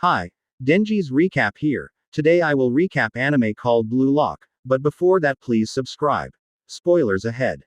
Hi, Denji's recap here. Today I will recap anime called Blue Lock, but before that please subscribe. Spoilers ahead.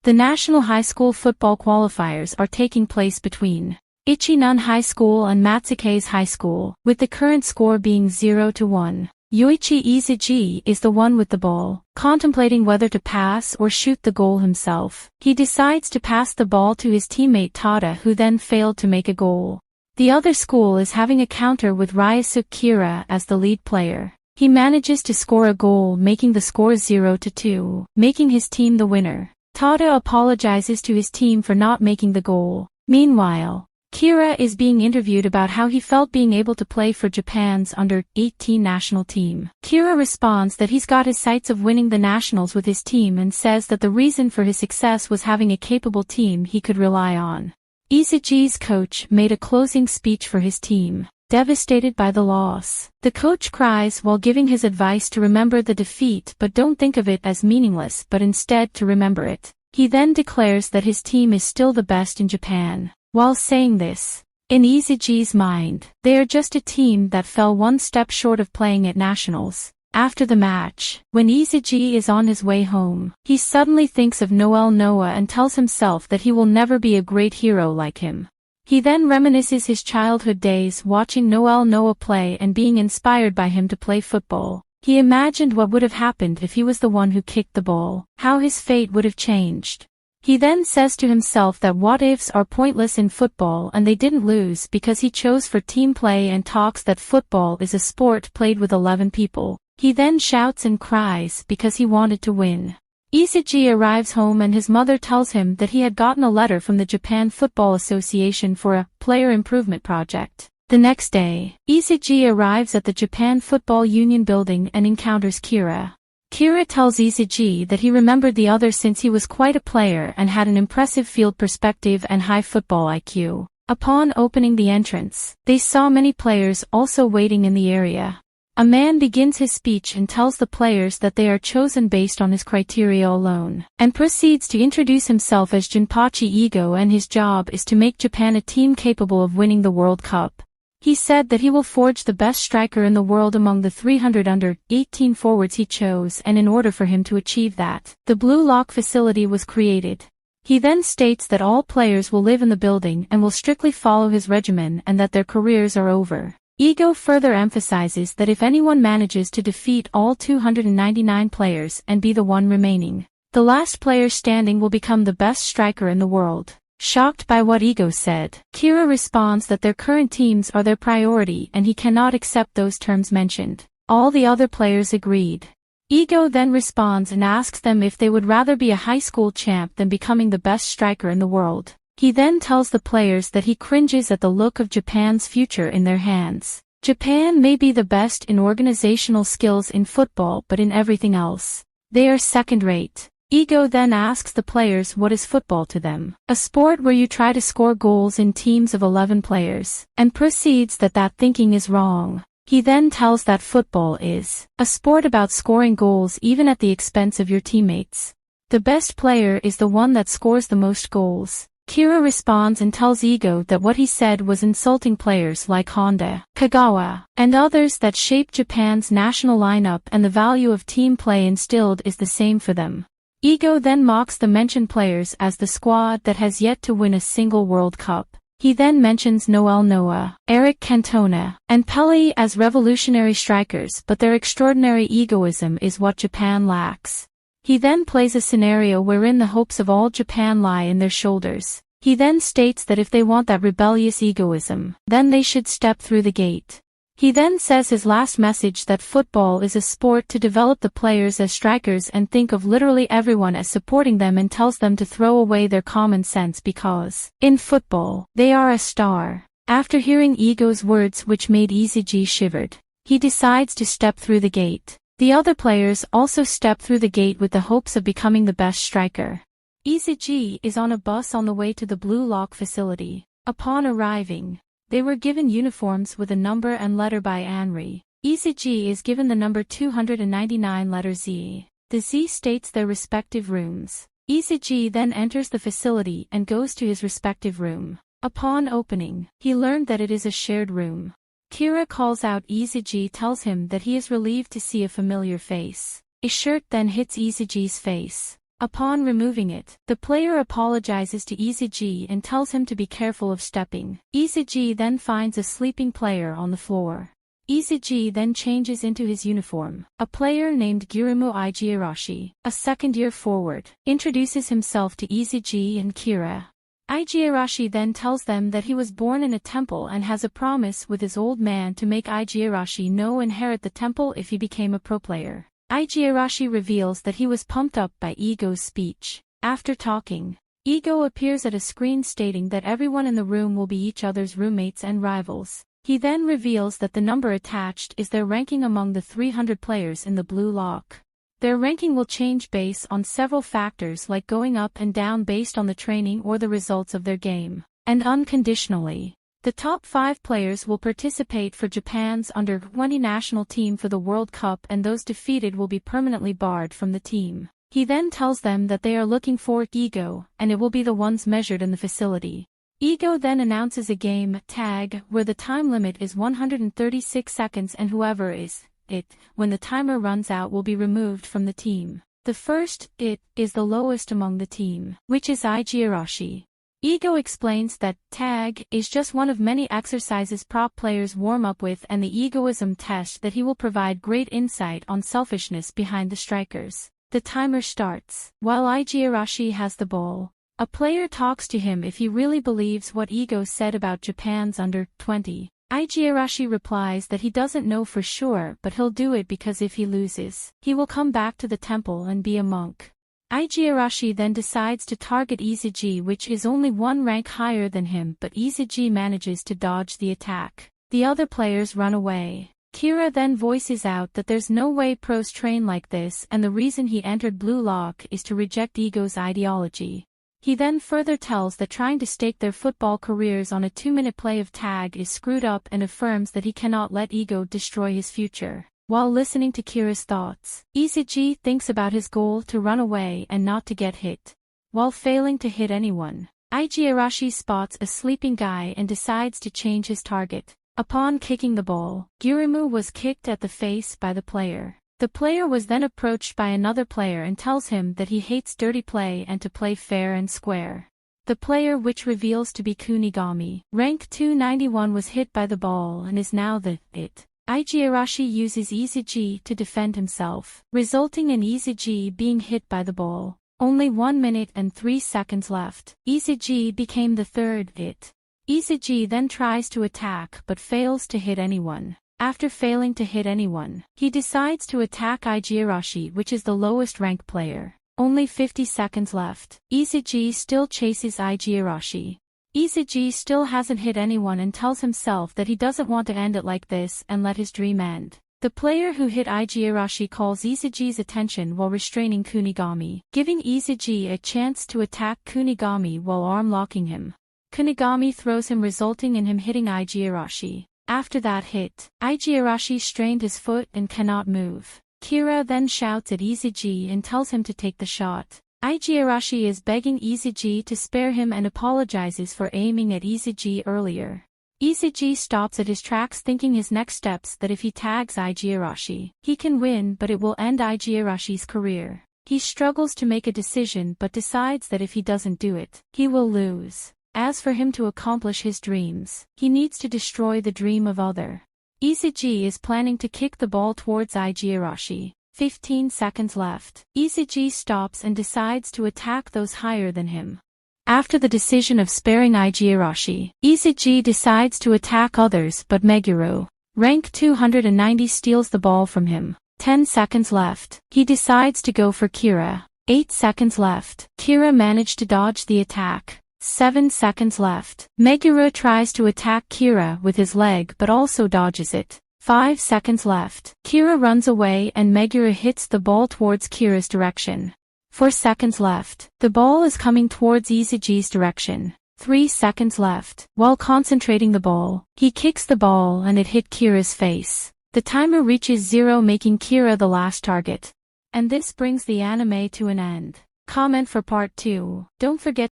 The national high school football qualifiers are taking place between Ichinan High School and Matsuke's High School, with the current score being 0-1. Yoichi Izuji is the one with the ball, contemplating whether to pass or shoot the goal himself. He decides to pass the ball to his teammate Tada, who then failed to make a goal. The other school is having a counter with Ryusuke Kira as the lead player. He manages to score a goal, making the score 0-2, making his team the winner. Tada apologizes to his team for not making the goal. Meanwhile, Kira is being interviewed about how he felt being able to play for Japan's under-18 national team. Kira responds that he's got his sights of winning the nationals with his team and says that the reason for his success was having a capable team he could rely on. Izuji's coach made a closing speech for his team. Devastated by the loss, the coach cries while giving his advice to remember the defeat but don't think of it as meaningless but instead to remember it. He then declares that his team is still the best in Japan. While saying this, in Izuji's mind, they are just a team that fell one step short of playing at nationals. After the match, when Izuji is on his way home, he suddenly thinks of Noel Noah and tells himself that he will never be a great hero like him. He then reminisces his childhood days watching Noel Noah play and being inspired by him to play football. He imagined what would have happened if he was the one who kicked the ball, how his fate would have changed. He then says to himself that what-ifs are pointless in football and they didn't lose because he chose for team play and talks that football is a sport played with 11 people. He then shouts and cries because he wanted to win. Izuji arrives home and his mother tells him that he had gotten a letter from the Japan Football Association for a player improvement project. The next day, Izuji arrives at the Japan Football Union building and encounters Kira. Kira tells Izuji that he remembered the other since he was quite a player and had an impressive field perspective and high football IQ. Upon opening the entrance, they saw many players also waiting in the area. A man begins his speech and tells the players that they are chosen based on his criteria alone, and proceeds to introduce himself as Junpachi Ego and his job is to make Japan a team capable of winning the World Cup. He said that he will forge the best striker in the world among the 300 under-18 forwards he chose, and in order for him to achieve that, the Blue Lock facility was created. He then states that all players will live in the building and will strictly follow his regimen and that their careers are over. Ego further emphasizes that if anyone manages to defeat all 299 players and be the one remaining, the last player standing will become the best striker in the world. Shocked by what Ego said, Kira responds that their current teams are their priority and he cannot accept those terms mentioned. All the other players agreed. Ego then responds and asks them if they would rather be a high school champ than becoming the best striker in the world. He then tells the players that he cringes at the look of Japan's future in their hands. Japan may be the best in organizational skills in football, but in everything else, they are second-rate. Ego then asks the players what is football to them, a sport where you try to score goals in teams of 11 players, and proceeds that thinking is wrong. He then tells that football is a sport about scoring goals even at the expense of your teammates. The best player is the one that scores the most goals. Kira responds and tells Ego that what he said was insulting players like Honda, Kagawa, and others that shaped Japan's national lineup, and the value of team play instilled is the same for them. Ego then mocks the mentioned players as the squad that has yet to win a single World Cup. He then mentions Noel Noah, Eric Cantona, and Pele as revolutionary strikers, but their extraordinary egoism is what Japan lacks. He then plays a scenario wherein the hopes of all Japan lie in their shoulders. He then states that if they want that rebellious egoism, then they should step through the gate. He then says his last message that football is a sport to develop the players as strikers and think of literally everyone as supporting them, and tells them to throw away their common sense because, in football, they are a star. After hearing Ego's words, which made Izuji shivered, he decides to step through the gate. The other players also step through the gate with the hopes of becoming the best striker. Izuji is on a bus on the way to the Blue Lock facility. Upon arriving, they were given uniforms with a number and letter by Anri. Izuji is given the number 299 letter Z. The Z states their respective rooms. Izuji then enters the facility and goes to his respective room. Upon opening, he learned that it is a shared room. Kira calls out Iseji, tells him that he is relieved to see a familiar face. A shirt then hits Iseji's face. Upon removing it, the player apologizes to Iseji and tells him to be careful of stepping. Iseji then finds a sleeping player on the floor. Iseji then changes into his uniform. A player named Gurimu Igarashi, a second-year forward, introduces himself to Iseji and Kira. Igarashi then tells them that he was born in a temple and has a promise with his old man to make Igarashi no inherit the temple if he became a pro player. Igarashi reveals that he was pumped up by Igo's speech. After talking, Igo appears at a screen stating that everyone in the room will be each other's roommates and rivals. He then reveals that the number attached is their ranking among the 300 players in the blue lock. Their ranking will change based on several factors like going up and down based on the training or the results of their game. And unconditionally, the top 5 players will participate for Japan's under-20 national team for the World Cup, and those defeated will be permanently barred from the team. He then tells them that they are looking for Igo, and it will be the ones measured in the facility. Igo then announces a game, tag, where the time limit is 136 seconds and whoever is it, when the timer runs out, will be removed from the team. The first it is the lowest among the team, which is Igarashi. Igo explains that tag is just one of many exercises prop players warm up with, and the egoism test that he will provide great insight on selfishness behind the strikers. The timer starts. While Igarashi has the ball, a player talks to him if he really believes what Igo said about Japan's under-20. Igarashi replies that he doesn't know for sure, but he'll do it because if he loses, he will come back to the temple and be a monk. Igarashi then decides to target Iseji, which is only one rank higher than him, but Iseji manages to dodge the attack. The other players run away. Kira then voices out that there's no way pros train like this, and the reason he entered Blue Lock is to reject Igo's ideology. He then further tells that trying to stake their football careers on a 2-minute play of tag is screwed up, and affirms that he cannot let Igo destroy his future. While listening to Kira's thoughts, Iseji thinks about his goal to run away and not to get hit. While failing to hit anyone, Igarashi spots a sleeping guy and decides to change his target. Upon kicking the ball, Gurimu was kicked at the face by the player. The player was then approached by another player and tells him that he hates dirty play and to play fair and square. The player, which reveals to be Kunigami, rank 291, was hit by the ball and is now the it. Igarashi uses Iseji to defend himself, resulting in Iseji being hit by the ball. Only 1 minute and 3 seconds left. Iseji became the third it. Iseji then tries to attack but fails to hit anyone. After failing to hit anyone, he decides to attack Igarashi, which is the lowest rank player. Only 50 seconds left. Iseji still chases Igarashi. Iseji still hasn't hit anyone and tells himself that he doesn't want to end it like this and let his dream end. The player who hit Igarashi calls Iseji's attention while restraining Kunigami, giving Iseji a chance to attack Kunigami while arm locking him. Kunigami throws him, resulting in him hitting Igarashi. After that hit, Igarashi strained his foot and cannot move. Kira then shouts at Iseji and tells him to take the shot. Igarashi is begging Iseji to spare him and apologizes for aiming at Iseji earlier. Iseji stops at his tracks, thinking his next steps that if he tags Igarashi, he can win, but it will end Igarashi's career. He struggles to make a decision but decides that if he doesn't do it, he will lose. As for him to accomplish his dreams, he needs to destroy the dream of other. Iseji is planning to kick the ball towards Igarashi. 15 seconds left. Iseji stops and decides to attack those higher than him. After the decision of sparing Igarashi, Iseji decides to attack others, but Meguro, rank 290, steals the ball from him. 10 seconds left. He decides to go for Kira. 8 seconds left. Kira managed to dodge the attack. 7 seconds left. Meguro tries to attack Kira with his leg but also dodges it. 5 seconds left. Kira runs away and Meguro hits the ball towards Kira's direction. 4 seconds left. The ball is coming towards Iseji's direction. 3 seconds left. While concentrating the ball, he kicks the ball and it hit Kira's face. The timer reaches 0, making Kira the last target. And this brings the anime to an end. Comment for part 2. Don't forget